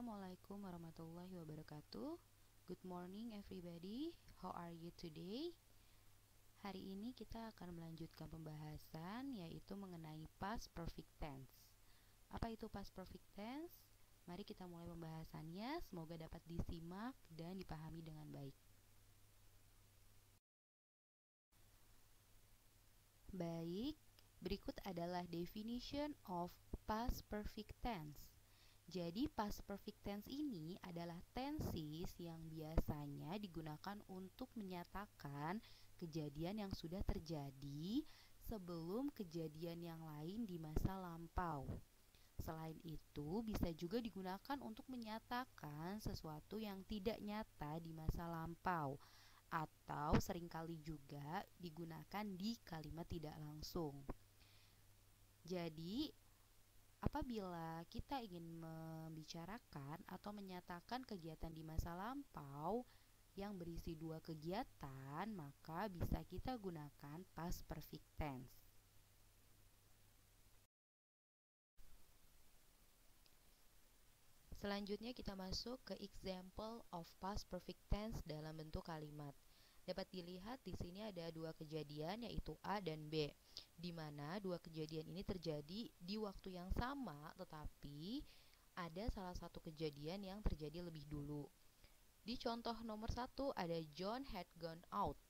Assalamualaikum warahmatullahi wabarakatuh. Good morning everybody. How are you today? Hari ini kita akan melanjutkan pembahasan yaitu mengenai past perfect tense. Apa itu past perfect tense? Mari kita mulai pembahasannya. Semoga dapat disimak dan dipahami dengan baik. Baik, berikut adalah definition of past perfect tense. Jadi past perfect tense ini adalah tenses yang biasanya digunakan untuk menyatakan kejadian yang sudah terjadi sebelum kejadian yang lain di masa lampau. Selain itu, bisa juga digunakan untuk menyatakan sesuatu yang tidak nyata di masa lampau, atau seringkali juga digunakan di kalimat tidak langsung. Jadi, apabila kita ingin membicarakan atau menyatakan kegiatan di masa lampau yang berisi dua kegiatan, maka bisa kita gunakan past perfect tense. Selanjutnya kita masuk ke example of past perfect tense dalam bentuk kalimat. Dapat dilihat di sini ada dua kejadian yaitu A dan B, di mana dua kejadian ini terjadi di waktu yang sama, tetapi ada salah satu kejadian yang terjadi lebih dulu. Di contoh nomor 1 ada John had gone out,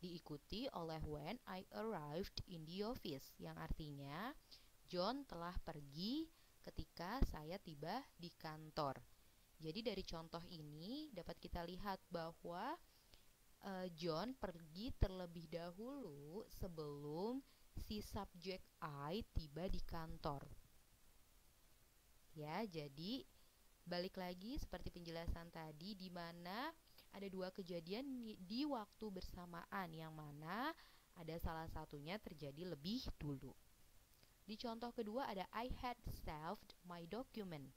diikuti oleh when I arrived in the office, yang artinya John telah pergi ketika saya tiba di kantor. Jadi dari contoh ini dapat kita lihat bahwa John pergi terlebih dahulu sebelum si subjek I tiba di kantor. Ya, jadi balik lagi seperti penjelasan tadi, di mana ada dua kejadian di waktu bersamaan, yang mana ada salah satunya terjadi lebih dulu. Di contoh kedua ada I had saved my document.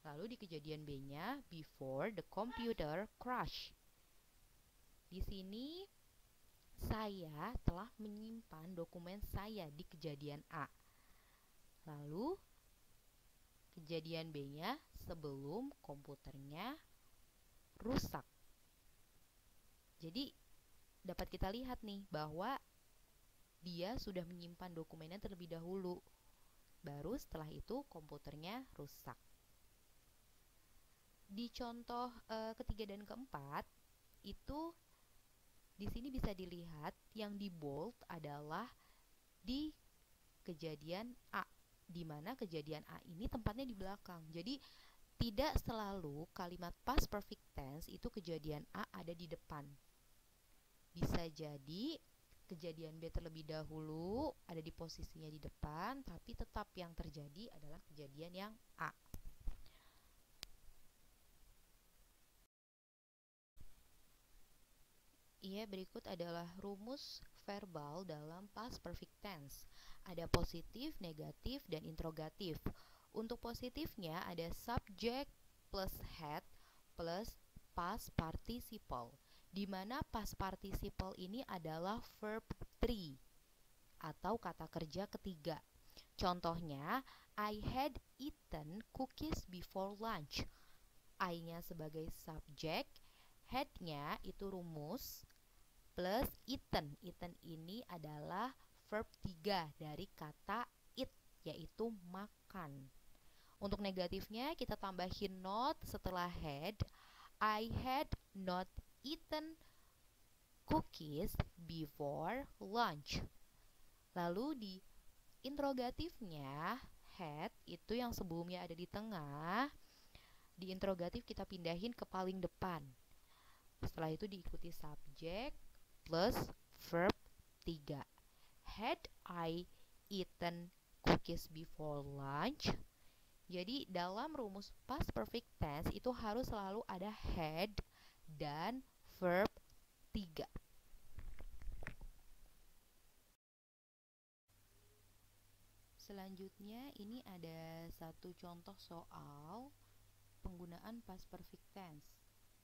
Lalu di kejadian B-nya before the computer crash. Di sini saya telah menyimpan dokumen saya di kejadian A. Lalu kejadian B-nya sebelum komputernya rusak. Jadi dapat kita lihat nih bahwa dia sudah menyimpan dokumennya terlebih dahulu. Baru setelah itu komputernya rusak. Di contoh ketiga dan keempat itu di sini bisa dilihat yang di bold adalah di kejadian A, di mana kejadian A ini tempatnya di belakang. Jadi tidak selalu kalimat past perfect tense itu kejadian A ada di depan. Bisa jadi kejadian B terlebih dahulu ada di posisinya di depan, tapi tetap yang terjadi adalah kejadian yang A. Berikut adalah rumus verbal dalam past perfect tense. Ada positif, negatif, dan interrogatif. Untuk positifnya ada subject plus had plus past participle, di mana past participle ini adalah verb 3 atau kata kerja ketiga. Contohnya, I had eaten cookies before lunch. I-nya sebagai subjek, had-nya itu rumus, plus eaten. Eaten ini adalah verb 3 dari kata eat, yaitu makan. Untuk negatifnya kita tambahin not setelah had. I had not eaten cookies before lunch. Lalu di interrogatifnya, had itu yang sebelumnya ada di tengah, di interrogatif kita pindahin ke paling depan. Setelah itu diikuti subjek plus verb 3. Had I eaten cookies before lunch? Jadi dalam rumus past perfect tense itu harus selalu ada had dan verb 3. Selanjutnya ini ada satu contoh soal penggunaan past perfect tense.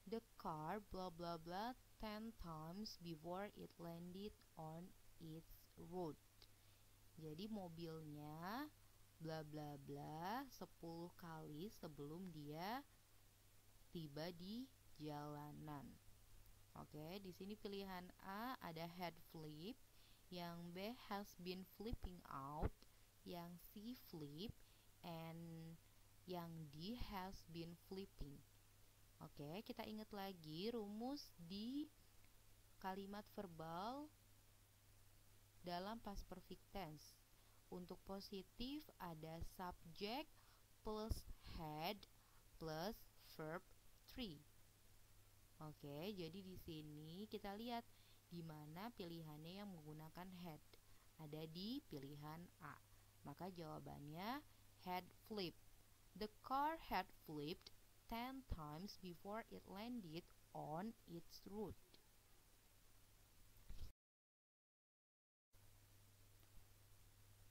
The car blah blah blah 10 times before it landed on its road. Jadi mobilnya bla bla bla 10 kali sebelum dia tiba di jalanan. Oke, di sini pilihan A ada had flip, yang B has been flipping out, yang C flip, and yang D has been flipping. Oke, kita ingat lagi rumus di kalimat verbal dalam past perfect tense. Untuk positif ada subject plus had plus verb 3. Oke, jadi di sini kita lihat di mana pilihannya yang menggunakan had. Ada di pilihan A. Maka jawabannya had flipped. The car had flipped 10 times before it landed on its route.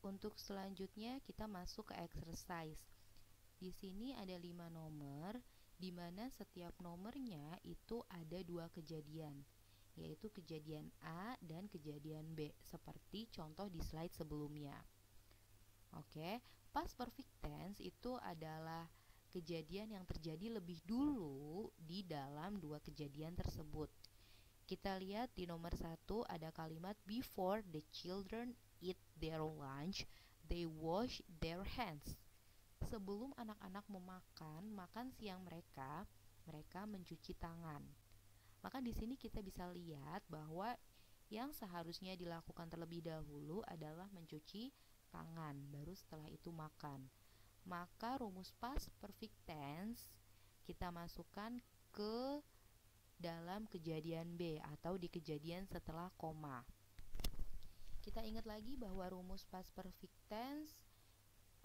Untuk selanjutnya kita masuk ke exercise. Di sini ada 5 nomor, di mana setiap nomornya itu ada 2 kejadian, yaitu kejadian A dan kejadian B, seperti contoh di slide sebelumnya. Oke, past perfect tense itu adalah kejadian yang terjadi lebih dulu di dalam 2 kejadian tersebut. Kita lihat di nomor 1 ada kalimat before the children eat their lunch, they wash their hands. Sebelum anak-anak makan siang mereka mencuci tangan. Maka di sini kita bisa lihat bahwa yang seharusnya dilakukan terlebih dahulu adalah mencuci tangan, baru setelah itu makan. Maka rumus past perfect tense kita masukkan ke dalam kejadian B atau di kejadian setelah koma. Kita ingat lagi bahwa rumus past perfect tense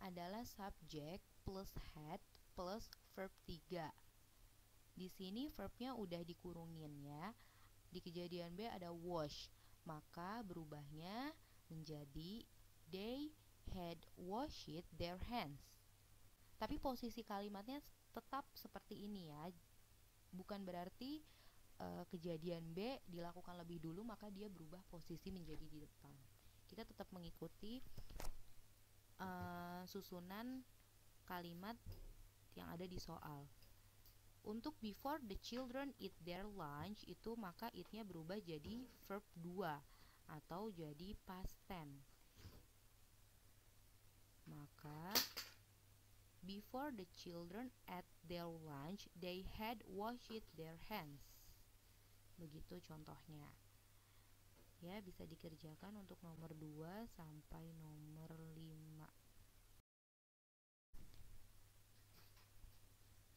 adalah subject plus had plus verb 3. Di sini verbnya udah dikurungin ya. Di kejadian B ada wash, maka berubahnya menjadi they had washed their hands. Tapi posisi kalimatnya tetap seperti ini ya. Bukan berarti kejadian B dilakukan lebih dulu maka dia berubah posisi menjadi di depan. Kita tetap mengikuti susunan kalimat yang ada di soal. Untuk before the children eat their lunch itu maka it-nya berubah jadi verb 2 atau jadi past tense. Maka before the children ate their lunch, they had washed their hands. Begitu contohnya. Ya, bisa dikerjakan untuk nomor 2 sampai nomor 5.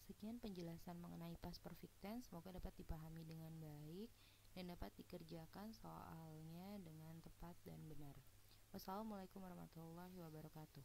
Sekian penjelasan mengenai past perfect tense, semoga dapat dipahami dengan baik dan dapat dikerjakan soalnya dengan tepat dan benar. Wassalamualaikum warahmatullahi wabarakatuh.